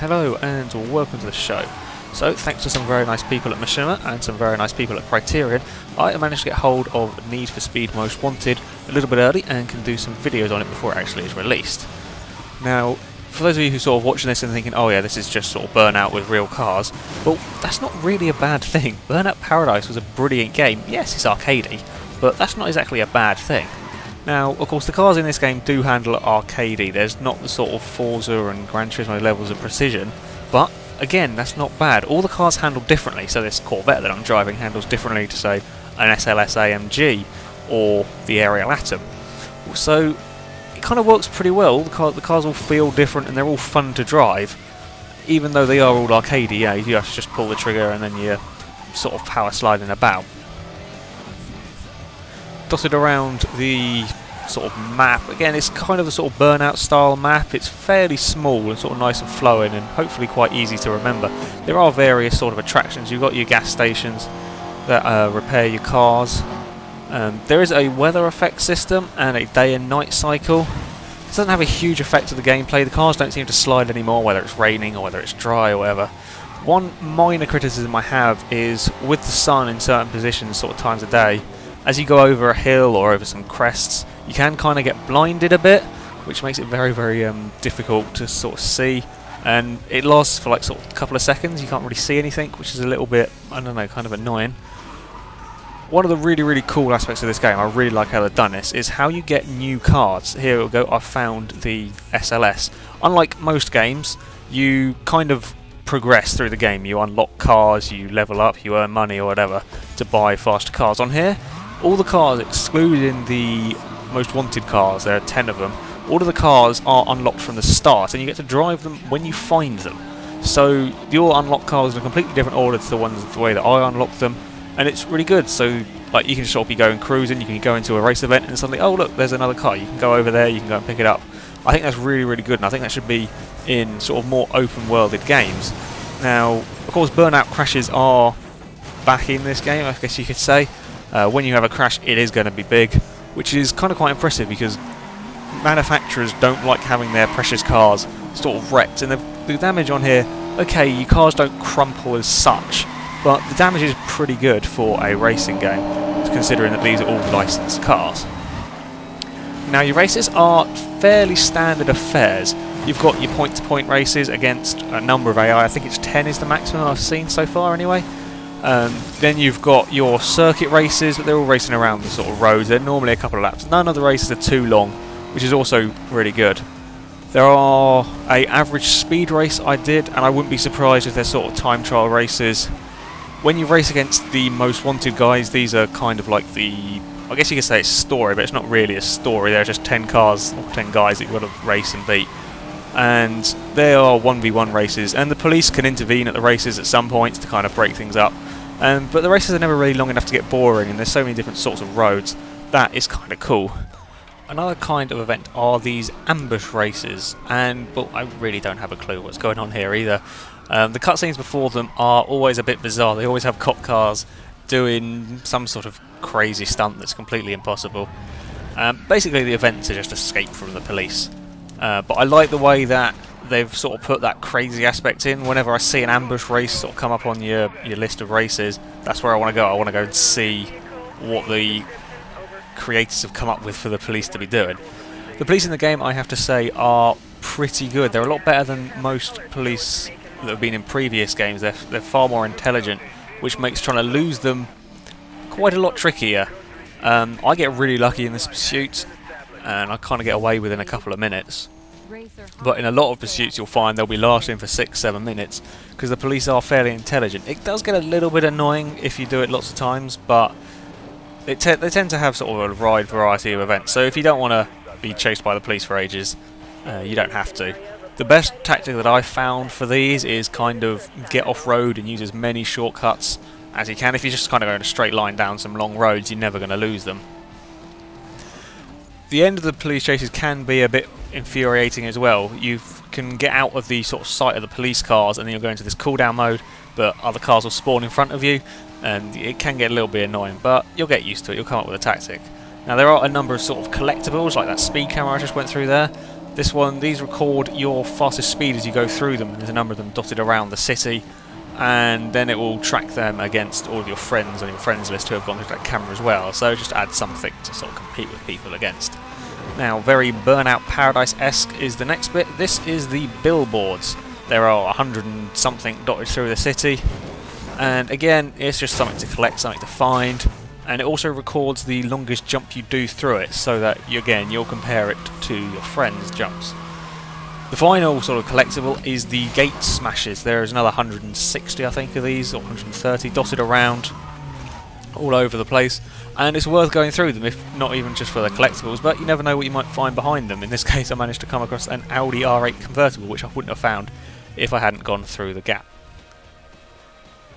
Hello and welcome to the show. So thanks to some very nice people at Machinima and some very nice people at Criterion, I managed to get hold of Need for Speed Most Wanted a little bit early and can do some videos on it before it actually is released. Now, for those of you who sort of watching this and thinking, oh yeah, this is just sort of Burnout with real cars, well, that's not really a bad thing. Burnout Paradise was a brilliant game. Yes, it's arcadey, but that's not exactly a bad thing. Now, of course, the cars in this game do handle arcadey. There's not the sort of Forza and Gran Turismo levels of precision, but again, that's not bad. All the cars handle differently, so this Corvette that I'm driving handles differently to, say, an SLS-AMG or the Ariel Atom. So it kind of works pretty well. The cars all feel different and they're all fun to drive, even though they are all arcadey. Yeah, you have to just pull the trigger and then you're sort of power sliding about. Dotted around the sort of map, again, it's kind of a sort of Burnout style map. It's fairly small and sort of nice and flowing and hopefully quite easy to remember. There are various sort of attractions. You've got your gas stations that repair your cars. There is a weather effect system and a day and night cycle. It doesn't have a huge effect to the gameplay. The cars don't seem to slide anymore, whether it's raining or whether it's dry or whatever. One minor criticism I have is with the sun in certain positions, sort of times of day, as you go over a hill or over some crests, you can kind of get blinded a bit, which makes it very, very difficult to sort of see. And it lasts for like sort of a couple of seconds. You can't really see anything, which is a little bit, I don't know, kind of annoying. One of the really, really cool aspects of this game, I really like how they've done this, is how you get new cars. Here we go, I've found the SLS. Unlike most games, you kind of progress through the game. You unlock cars, you level up, you earn money or whatever to buy faster cars. On here, all the cars, excluding the Most Wanted cars, there are 10 of them, all of the cars are unlocked from the start and you get to drive them when you find them. So you'll unlock cars in a completely different order to the way that I unlocked them, and it's really good. So like you can sort of be going cruising, you can go into a race event and suddenly, oh look, there's another car, you can go over there, you can go and pick it up. I think that's really, really good, and I think that should be in sort of more open-worlded games. Now, of course, Burnout crashes are back in this game, I guess you could say. When you have a crash, it is going to be big, which is kind of quite impressive because manufacturers don't like having their precious cars sort of wrecked. And the damage on here, okay, your cars don't crumple as such, but the damage is pretty good for a racing game, considering that these are all licensed cars. Now, your races are fairly standard affairs. You've got your point-to-point races against a number of AI. I think it's 10 is the maximum I've seen so far anyway. Then you've got your circuit races, but they're all racing around the sort of roads. They're normally a couple of laps. None of the races are too long, which is also really good. There are an average speed race I did, and I wouldn't be surprised if they're sort of time trial races. When you race against the Most Wanted guys, these are kind of like the, I guess you could say it's a story, but it's not really a story. There are just 10 cars or 10 guys that you've got to race and beat. And they are 1v1 races, and the police can intervene at the races at some points to kind of break things up. But the races are never really long enough to get boring, and there's so many different sorts of roads. That is kind of cool. Another kind of event are these ambush races, and well, I really don't have a clue what's going on here either. The cutscenes before them are always a bit bizarre. They always have cop cars doing some sort of crazy stunt that's completely impossible. Basically, the events are just escape from the police. But I like the way that they've sort of put that crazy aspect in. Whenever I see an ambush race sort of come up on your list of races, that's where I want to go. I want to go and see what the creators have come up with for the police to be doing. The police in the game, I have to say, are pretty good. They're a lot better than most police that have been in previous games. They're far more intelligent, which makes trying to lose them quite a lot trickier. I get really lucky in this pursuit, and I kind of get away within a couple of minutes. But in a lot of pursuits you'll find they'll be lasting for 6-7 minutes because the police are fairly intelligent. It does get a little bit annoying if you do it lots of times, but they tend to have sort of a wide variety of events. So if you don't want to be chased by the police for ages, you don't have to. The best tactic that I've found for these is kind of get off-road and use as many shortcuts as you can. If you just kind of go in a straight line down some long roads, you're never going to lose them. The end of the police chases can be a bit infuriating as well. You can get out of the sort of sight of the police cars and then you'll go into this cooldown mode, but other cars will spawn in front of you and it can get a little bit annoying, but you'll get used to it, you'll come up with a tactic. Now there are a number of sort of collectibles, like that speed camera I just went through there. These record your fastest speed as you go through them. There's a number of them dotted around the city, and then it will track them against all of your friends on your friends list who have gone through that camera as well. So just add something to sort of compete with people against. Now, very Burnout Paradise-esque is the next bit. This is the billboards. There are 100 and something dotted through the city, and again, it's just something to collect, something to find. And it also records the longest jump you do through it, so that you'll compare it to your friends' jumps. The final sort of collectible is the gate smashes. There is another 160, I think, of these, or 130 dotted around all over the place, and it's worth going through them, if not even just for the collectibles, but you never know what you might find behind them. In this case, I managed to come across an Audi R8 convertible, which I wouldn't have found if I hadn't gone through the gap.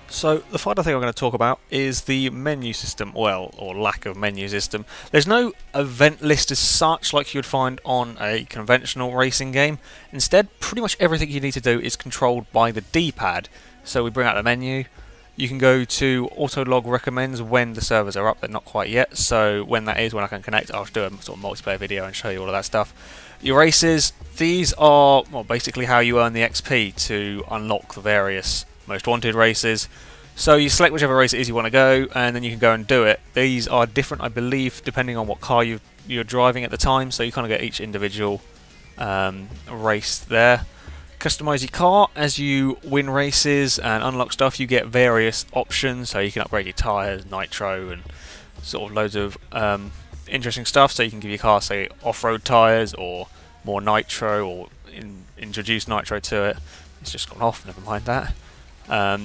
So the final thing I'm going to talk about is the menu system, well, or lack of menu system. There's no event list as such like you would find on a conventional racing game. Instead, pretty much everything you need to do is controlled by the D-pad. So we bring out the menu. You can go to Autolog recommends when the servers are up. They're not quite yet, so when that is, when I can connect, I'll do a sort of multiplayer video and show you all of that stuff. Your races, these are well, basically how you earn the XP to unlock the various most wanted races. So you select whichever race it is you want to go, and then you can go and do it. These are different, I believe, depending on what car you're driving at the time, so you kind of get each individual race there. Customise your car as you win races and unlock stuff. You get various options, so you can upgrade your tyres, nitro, and sort of loads of interesting stuff. So you can give your car, say, off-road tyres or more nitro, or introduce nitro to it. It's just gone off, never mind that.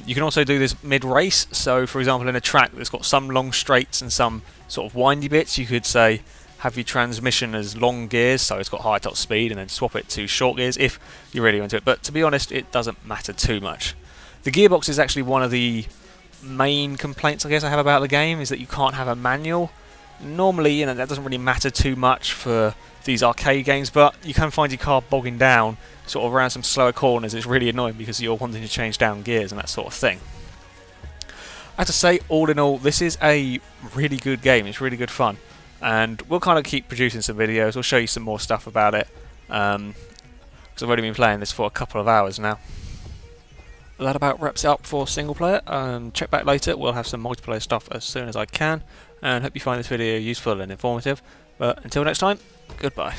You can also do this mid-race, so for example in a track that's got some long straights and some sort of windy bits, you could say have your transmission as long gears, so it's got high top speed, and then swap it to short gears if you're really into it, but to be honest it doesn't matter too much. The gearbox is actually one of the main complaints I guess I have about the game, is that you can't have a manual. Normally, you know, that doesn't really matter too much for these arcade games, but you can find your car bogging down sort of around some slower corners. It's really annoying because you're wanting to change down gears and that sort of thing. I have to say, all in all, this is a really good game. It's really good fun, and we'll kind of keep producing some videos. We'll show you some more stuff about it, because I've already been playing this for a couple of hours now. That about wraps it up for single player. Check back later, we'll have some multiplayer stuff as soon as I can, and hope you find this video useful and informative. But until next time, goodbye.